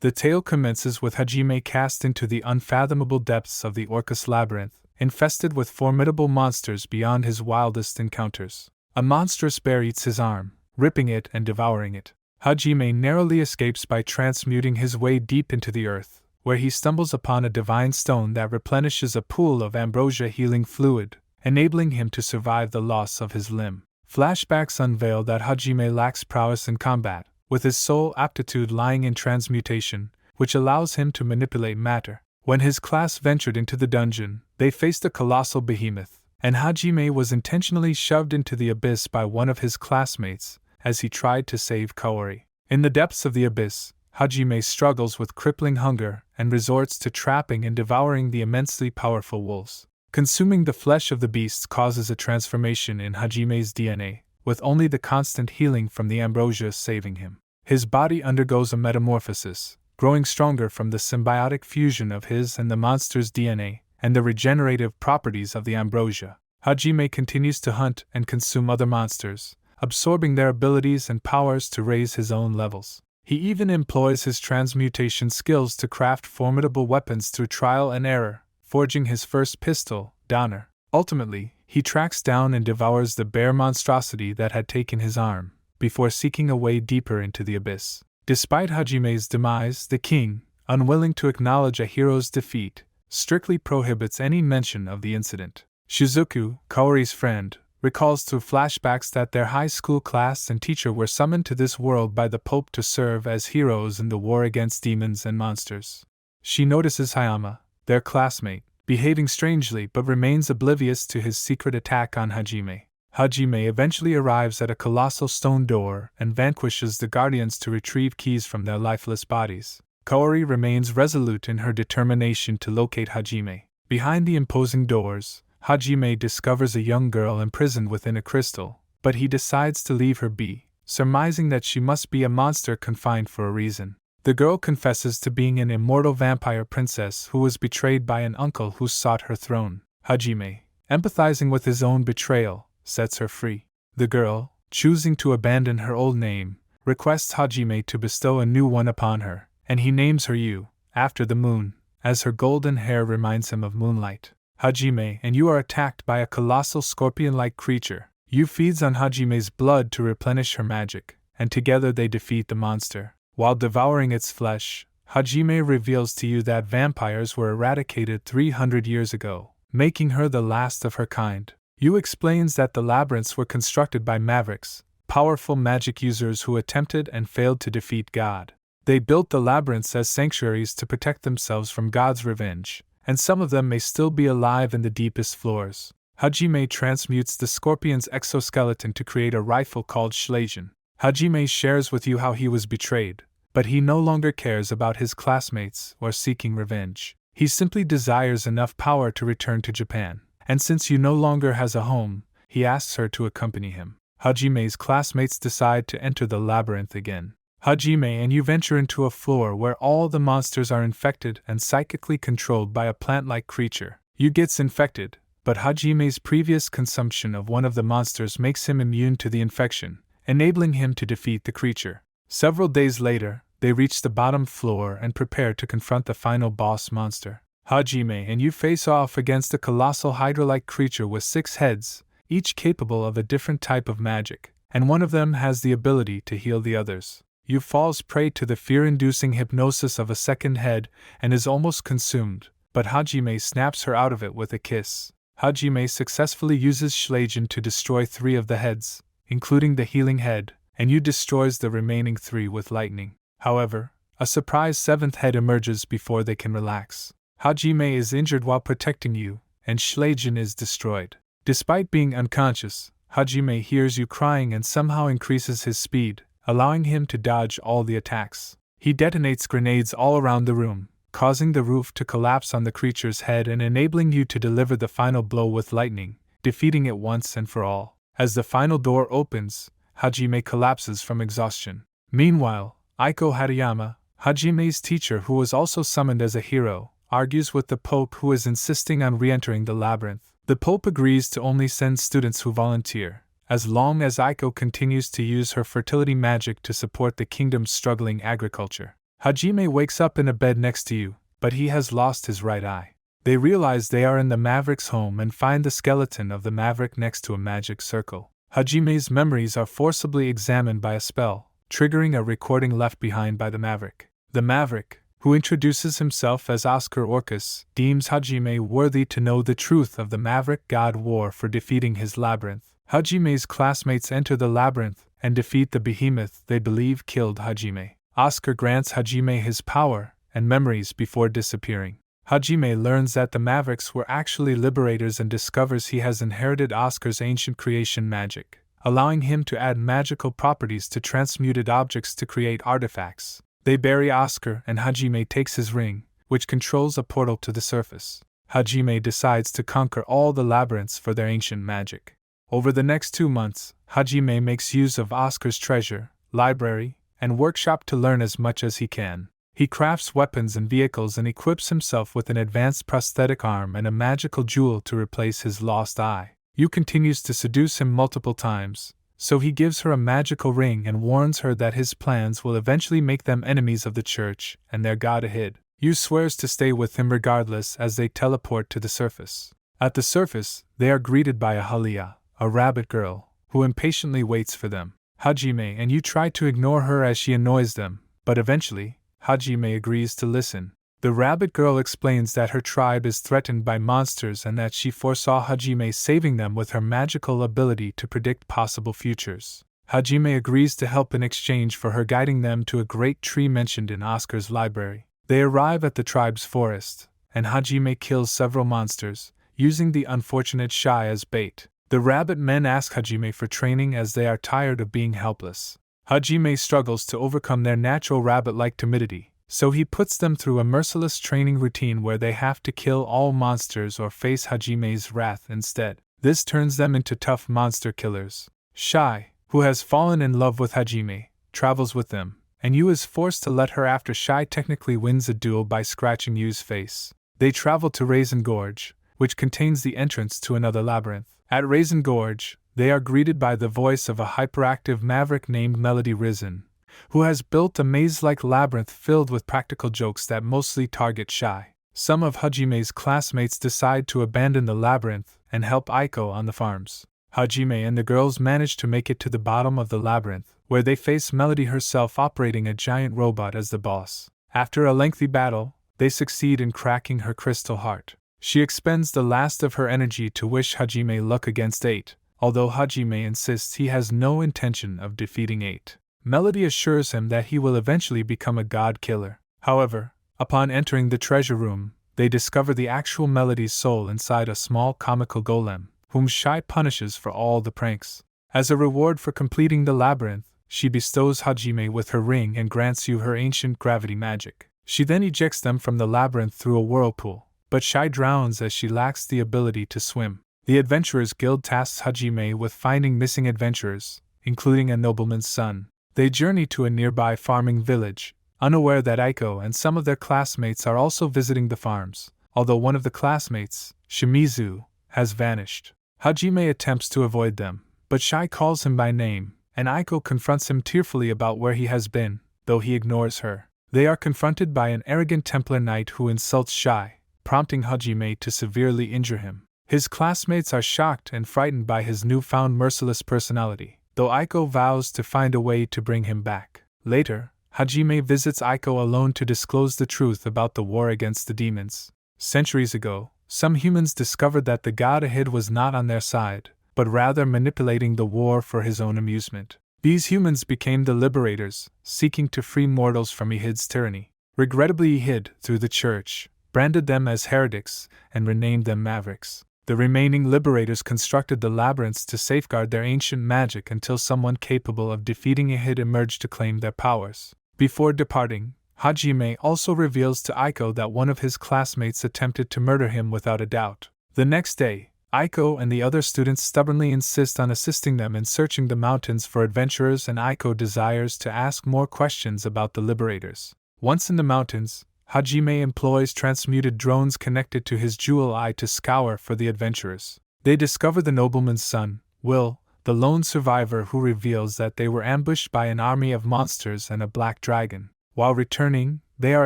The tale commences with Hajime cast into the unfathomable depths of the Orcus labyrinth, infested with formidable monsters beyond his wildest encounters. A monstrous bear eats his arm, ripping it and devouring it. Hajime narrowly escapes by transmuting his way deep into the earth, where he stumbles upon a divine stone that replenishes a pool of ambrosia healing fluid, enabling him to survive the loss of his limb. Flashbacks unveil that Hajime lacks prowess in combat, with his sole aptitude lying in transmutation, which allows him to manipulate matter. When his class ventured into the dungeon, they faced a colossal behemoth, and Hajime was intentionally shoved into the abyss by one of his classmates as he tried to save Kaori. In the depths of the abyss, Hajime struggles with crippling hunger and resorts to trapping and devouring the immensely powerful wolves. Consuming the flesh of the beasts causes a transformation in Hajime's DNA, with only the constant healing from the ambrosia saving him. His body undergoes a metamorphosis, growing stronger from the symbiotic fusion of his and the monster's DNA, and the regenerative properties of the ambrosia. Hajime continues to hunt and consume other monsters, absorbing their abilities and powers to raise his own levels. He even employs his transmutation skills to craft formidable weapons through trial and error, forging his first pistol, Donner. Ultimately, he tracks down and devours the bear monstrosity that had taken his arm, before seeking a way deeper into the abyss. Despite Hajime's demise, the king, unwilling to acknowledge a hero's defeat, strictly prohibits any mention of the incident. Shizuku, Kaori's friend, recalls through flashbacks that their high school class and teacher were summoned to this world by the Pope to serve as heroes in the war against demons and monsters. She notices Hayama, their classmate, behaving strangely but remains oblivious to his secret attack on Hajime. Hajime eventually arrives at a colossal stone door and vanquishes the guardians to retrieve keys from their lifeless bodies. Kaori remains resolute in her determination to locate Hajime. Behind the imposing doors, Hajime discovers a young girl imprisoned within a crystal, but he decides to leave her be, surmising that she must be a monster confined for a reason. The girl confesses to being an immortal vampire princess who was betrayed by an uncle who sought her throne. Hajime, empathizing with his own betrayal, sets her free. The girl, choosing to abandon her old name, requests Hajime to bestow a new one upon her, and he names her Yu, after the moon, as her golden hair reminds him of moonlight. Hajime and Yu are attacked by a colossal scorpion-like creature. Yu feeds on Hajime's blood to replenish her magic, and together they defeat the monster. While devouring its flesh, Hajime reveals to Yu that vampires were eradicated 300 years ago, making her the last of her kind. Yu explains that the labyrinths were constructed by mavericks, powerful magic users who attempted and failed to defeat God. They built the labyrinths as sanctuaries to protect themselves from God's revenge, and some of them may still be alive in the deepest floors. Hajime transmutes the scorpion's exoskeleton to create a rifle called Schlagen. Hajime shares with Yu how he was betrayed, but he no longer cares about his classmates or seeking revenge. He simply desires enough power to return to Japan, and since Yu no longer has a home, he asks her to accompany him. Hajime's classmates decide to enter the labyrinth again. Hajime and Yu venture into a floor where all the monsters are infected and psychically controlled by a plant-like creature. Yu gets infected, but Hajime's previous consumption of one of the monsters makes him immune to the infection, enabling him to defeat the creature. Several days later, they reach the bottom floor and prepare to confront the final boss monster. Hajime and Yu face off against a colossal hydra-like creature with 6 heads, each capable of a different type of magic, and one of them has the ability to heal the others. Yu falls prey to the fear-inducing hypnosis of a second head and is almost consumed, but Hajime snaps her out of it with a kiss. Hajime successfully uses Schlagen to destroy 3 of the heads, including the healing head, and Yu destroys the remaining 3 with lightning. However, a surprise 7th head emerges before they can relax. Hajime is injured while protecting Yu, and Schlagen is destroyed. Despite being unconscious, Hajime hears Yu crying and somehow increases his speed, allowing him to dodge all the attacks. He detonates grenades all around the room, causing the roof to collapse on the creature's head and enabling Yu to deliver the final blow with lightning, defeating it once and for all. As the final door opens, Hajime collapses from exhaustion. Meanwhile, Aiko Hariyama, Hajime's teacher who was also summoned as a hero, argues with the Pope who is insisting on re-entering the labyrinth. The Pope agrees to only send students who volunteer, as long as Aiko continues to use her fertility magic to support the kingdom's struggling agriculture. Hajime wakes up in a bed next to you, but he has lost his right eye. They realize they are in the Maverick's home and find the skeleton of the Maverick next to a magic circle. Hajime's memories are forcibly examined by a spell, triggering a recording left behind by the Maverick. The Maverick, who introduces himself as Oscar Orcus, deems Hajime worthy to know the truth of the Maverick God War for defeating his labyrinth. Hajime's classmates enter the labyrinth and defeat the behemoth they believe killed Hajime. Oscar grants Hajime his power and memories before disappearing. Hajime learns that the Mavericks were actually liberators and discovers he has inherited Oscar's ancient creation magic, allowing him to add magical properties to transmuted objects to create artifacts. They bury Oscar and Hajime takes his ring, which controls a portal to the surface. Hajime decides to conquer all the labyrinths for their ancient magic. Over the next 2 months, Hajime makes use of Oscar's treasure, library, and workshop to learn as much as he can. He crafts weapons and vehicles and equips himself with an advanced prosthetic arm and a magical jewel to replace his lost eye. Yu continues to seduce him multiple times, so he gives her a magical ring and warns her that his plans will eventually make them enemies of the church and their god Ahid. Yu swears to stay with him regardless as they teleport to the surface. At the surface, they are greeted by Ahalia, a rabbit girl, who impatiently waits for them. Hajime and Yu try to ignore her as she annoys them, but eventually, Hajime agrees to listen. The rabbit girl explains that her tribe is threatened by monsters and that she foresaw Hajime saving them with her magical ability to predict possible futures. Hajime agrees to help in exchange for her guiding them to a great tree mentioned in Oscar's library. They arrive at the tribe's forest, and Hajime kills several monsters, using the unfortunate Shai as bait. The rabbit men ask Hajime for training as they are tired of being helpless. Hajime struggles to overcome their natural rabbit-like timidity, so he puts them through a merciless training routine where they have to kill all monsters or face Hajime's wrath instead. This turns them into tough monster killers. Shai, who has fallen in love with Hajime, travels with them, and Yu is forced to let her after Shai technically wins a duel by scratching Yu's face. They travel to Raisin Gorge, which contains the entrance to another labyrinth. At Raisin Gorge, they are greeted by the voice of a hyperactive maverick named Melody Risen, who has built a maze-like labyrinth filled with practical jokes that mostly target Shai. Some of Hajime's classmates decide to abandon the labyrinth and help Aiko on the farms. Hajime and the girls manage to make it to the bottom of the labyrinth, where they face Melody herself operating a giant robot as the boss. After a lengthy battle, they succeed in cracking her crystal heart. She expends the last of her energy to wish Hajime luck against 8, although Hajime insists he has no intention of defeating 8. Melody assures him that he will eventually become a god killer. However, upon entering the treasure room, they discover the actual Melody's soul inside a small comical golem, whom Shai punishes for all the pranks. As a reward for completing the labyrinth, she bestows Hajime with her ring and grants Yu her ancient gravity magic. She then ejects them from the labyrinth through a whirlpool, but Shai drowns as she lacks the ability to swim. The Adventurers Guild tasks Hajime with finding missing adventurers, including a nobleman's son. They journey to a nearby farming village, unaware that Aiko and some of their classmates are also visiting the farms, although one of the classmates, Shimizu, has vanished. Hajime attempts to avoid them, but Shai calls him by name, and Aiko confronts him tearfully about where he has been, though he ignores her. They are confronted by an arrogant Templar knight who insults Shai, prompting Hajime to severely injure him. His classmates are shocked and frightened by his newfound merciless personality, though Aiko vows to find a way to bring him back. Later, Hajime visits Aiko alone to disclose the truth about the war against the demons. Centuries ago, some humans discovered that the god Ahid was not on their side, but rather manipulating the war for his own amusement. These humans became the liberators, seeking to free mortals from Ahid's tyranny. Regrettably, Ahid, through the church, branded them as heretics and renamed them Mavericks. The remaining liberators constructed the labyrinths to safeguard their ancient magic until someone capable of defeating Ahid emerged to claim their powers. Before departing, Hajime also reveals to Aiko that one of his classmates attempted to murder him without a doubt. The next day, Aiko and the other students stubbornly insist on assisting them in searching the mountains for adventurers, and Aiko desires to ask more questions about the liberators. Once in the mountains, Hajime employs transmuted drones connected to his jewel eye to scour for the adventurers. They discover the nobleman's son, Will, the lone survivor, who reveals that they were ambushed by an army of monsters and a black dragon. While returning, they are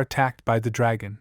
attacked by the dragon.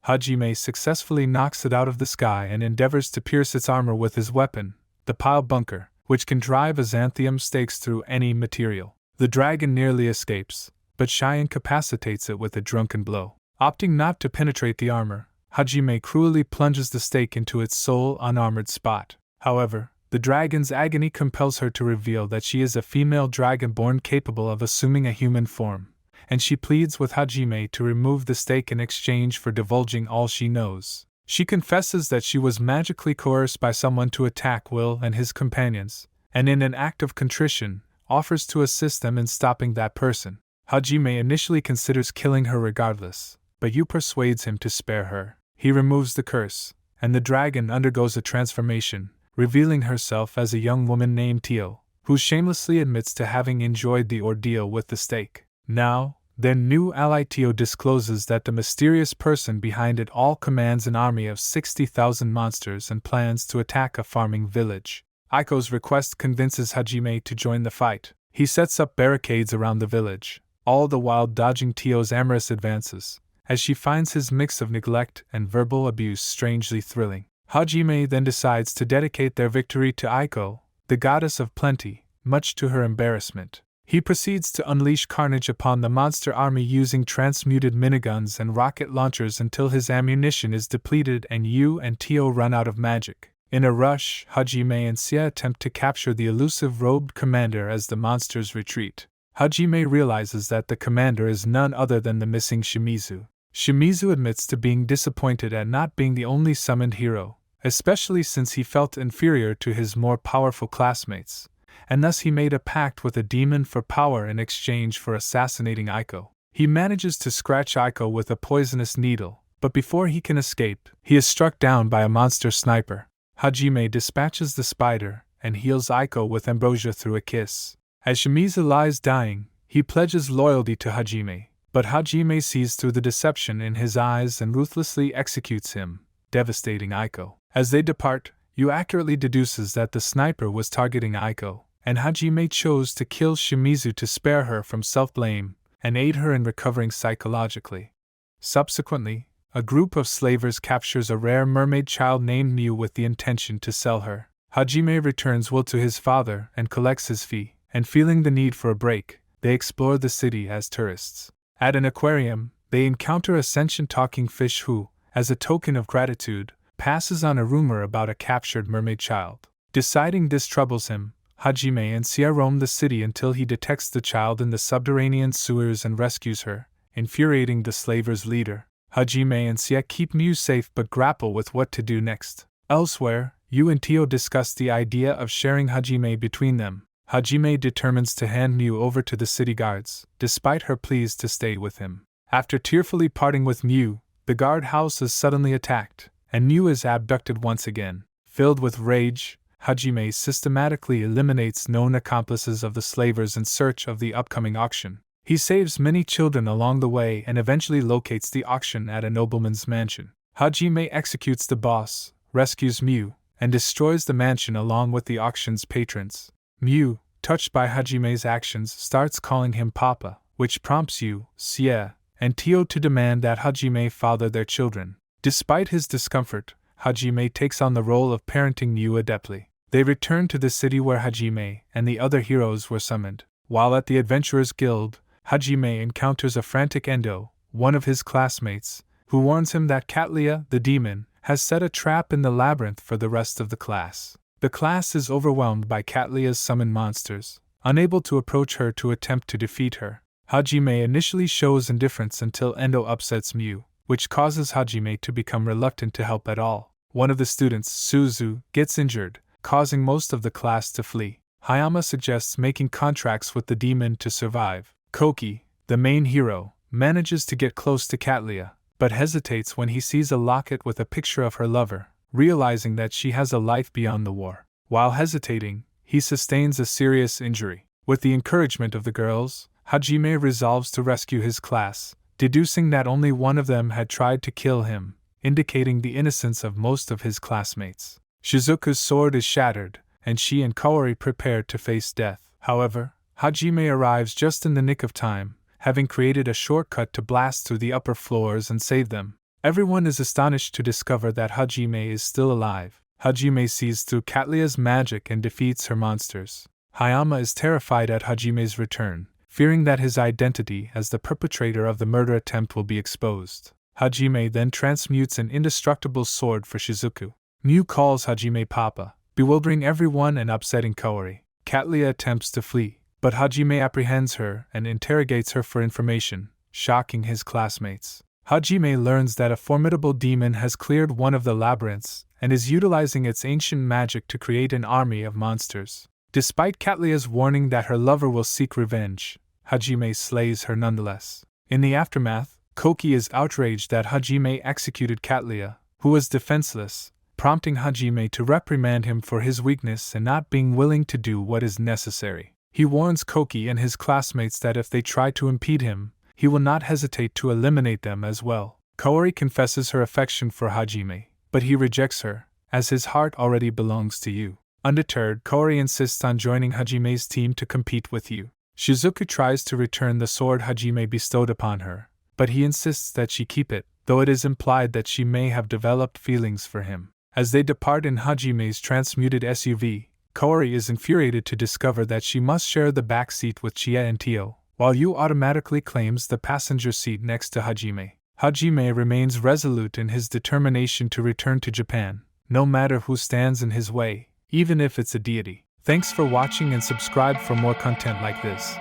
Hajime successfully knocks it out of the sky and endeavors to pierce its armor with his weapon, the pile bunker, which can drive a xanthium stakes through any material. The dragon nearly escapes, but Shai incapacitates it with a drunken blow. Opting not to penetrate the armor, Hajime cruelly plunges the stake into its sole unarmored spot. However, the dragon's agony compels her to reveal that she is a female dragonborn capable of assuming a human form, and she pleads with Hajime to remove the stake in exchange for divulging all she knows. She confesses that she was magically coerced by someone to attack Will and his companions, and in an act of contrition, offers to assist them in stopping that person. Hajime initially considers killing her regardless, but Yu persuades him to spare her. He removes the curse, and the dragon undergoes a transformation, revealing herself as a young woman named Tio, who shamelessly admits to having enjoyed the ordeal with the stake. Now, their new ally Tio discloses that the mysterious person behind it all commands an army of 60,000 monsters and plans to attack a farming village. Aiko's request convinces Hajime to join the fight. He sets up barricades around the village, all the while dodging Tio's amorous advances, as she finds his mix of neglect and verbal abuse strangely thrilling. Hajime then decides to dedicate their victory to Aiko, the goddess of plenty, much to her embarrassment. He proceeds to unleash carnage upon the monster army using transmuted miniguns and rocket launchers until his ammunition is depleted and Yu and Tio run out of magic. In a rush, Hajime and Sia attempt to capture the elusive robed commander as the monsters retreat. Hajime realizes that the commander is none other than the missing Shimizu. Shimizu admits to being disappointed at not being the only summoned hero, especially since he felt inferior to his more powerful classmates, and thus he made a pact with a demon for power in exchange for assassinating Aiko. He manages to scratch Aiko with a poisonous needle, but before he can escape, he is struck down by a monster sniper. Hajime dispatches the spider and heals Aiko with ambrosia through a kiss. As Shimizu lies dying, he pledges loyalty to Hajime, but Hajime sees through the deception in his eyes and ruthlessly executes him, devastating Aiko. As they depart, Yu accurately deduces that the sniper was targeting Aiko, and Hajime chose to kill Shimizu to spare her from self-blame and aid her in recovering psychologically. Subsequently, a group of slavers captures a rare mermaid child named Miu with the intention to sell her. Hajime returns Will to his father and collects his fee, and feeling the need for a break, they explore the city as tourists. At an aquarium, they encounter a sentient talking fish who, as a token of gratitude, passes on a rumor about a captured mermaid child. Deciding this troubles him, Hajime and Sia roam the city until he detects the child in the subterranean sewers and rescues her, infuriating the slavers' leader. Hajime and Sia keep Miu safe but grapple with what to do next. Elsewhere, Yu and Tio discuss the idea of sharing Hajime between them. Hajime determines to hand Miu over to the city guards, despite her pleas to stay with him. After tearfully parting with Miu, the guard house is suddenly attacked, and Miu is abducted once again. Filled with rage, Hajime systematically eliminates known accomplices of the slavers in search of the upcoming auction. He saves many children along the way and eventually locates the auction at a nobleman's mansion. Hajime executes the boss, rescues Miu, and destroys the mansion along with the auction's patrons. Miu, touched by Hajime's actions, starts calling him Papa, which prompts Yu, Sia, and Tio to demand that Hajime father their children. Despite his discomfort, Hajime takes on the role of parenting Miu adeptly. They return to the city where Hajime and the other heroes were summoned. While at the Adventurers Guild, Hajime encounters a frantic Endo, one of his classmates, who warns him that Katlia, the demon, has set a trap in the labyrinth for the rest of the class. The class is overwhelmed by Katlia's summoned monsters, unable to approach her to attempt to defeat her. Hajime initially shows indifference until Endo upsets Miu, which causes Hajime to become reluctant to help at all. One of the students, Suzu, gets injured, causing most of the class to flee. Hayama suggests making contracts with the demon to survive. Koki, the main hero, manages to get close to Katlia, but hesitates when he sees a locket with a picture of her lover, realizing that she has a life beyond the war. While hesitating, he sustains a serious injury. With the encouragement of the girls, Hajime resolves to rescue his class, deducing that only one of them had tried to kill him, indicating the innocence of most of his classmates. Shizuka's sword is shattered, and she and Kaori prepare to face death. However, Hajime arrives just in the nick of time, having created a shortcut to blast through the upper floors and save them. Everyone is astonished to discover that Hajime is still alive. Hajime sees through Katlia's magic and defeats her monsters. Hayama is terrified at Hajime's return, fearing that his identity as the perpetrator of the murder attempt will be exposed. Hajime then transmutes an indestructible sword for Shizuku. Miu calls Hajime Papa, bewildering everyone and upsetting Kaori. Katlia attempts to flee, but Hajime apprehends her and interrogates her for information, shocking his classmates. Hajime learns that a formidable demon has cleared one of the labyrinths and is utilizing its ancient magic to create an army of monsters. Despite Katlia's warning that her lover will seek revenge, Hajime slays her nonetheless. In the aftermath, Koki is outraged that Hajime executed Katlia, who was defenseless, prompting Hajime to reprimand him for his weakness and not being willing to do what is necessary. He warns Koki and his classmates that if they try to impede him, he will not hesitate to eliminate them as well. Kaori confesses her affection for Hajime, but he rejects her, as his heart already belongs to you. Undeterred, Kaori insists on joining Hajime's team to compete with you. Shizuku tries to return the sword Hajime bestowed upon her, but he insists that she keep it, though it is implied that she may have developed feelings for him. As they depart in Hajime's transmuted SUV, Kaori is infuriated to discover that she must share the back seat with Chie and Tio, while Yu automatically claims the passenger seat next to Hajime. Hajime remains resolute in his determination to return to Japan, no matter who stands in his way, even if it's a deity. Thanks for watching and subscribe for more content like this.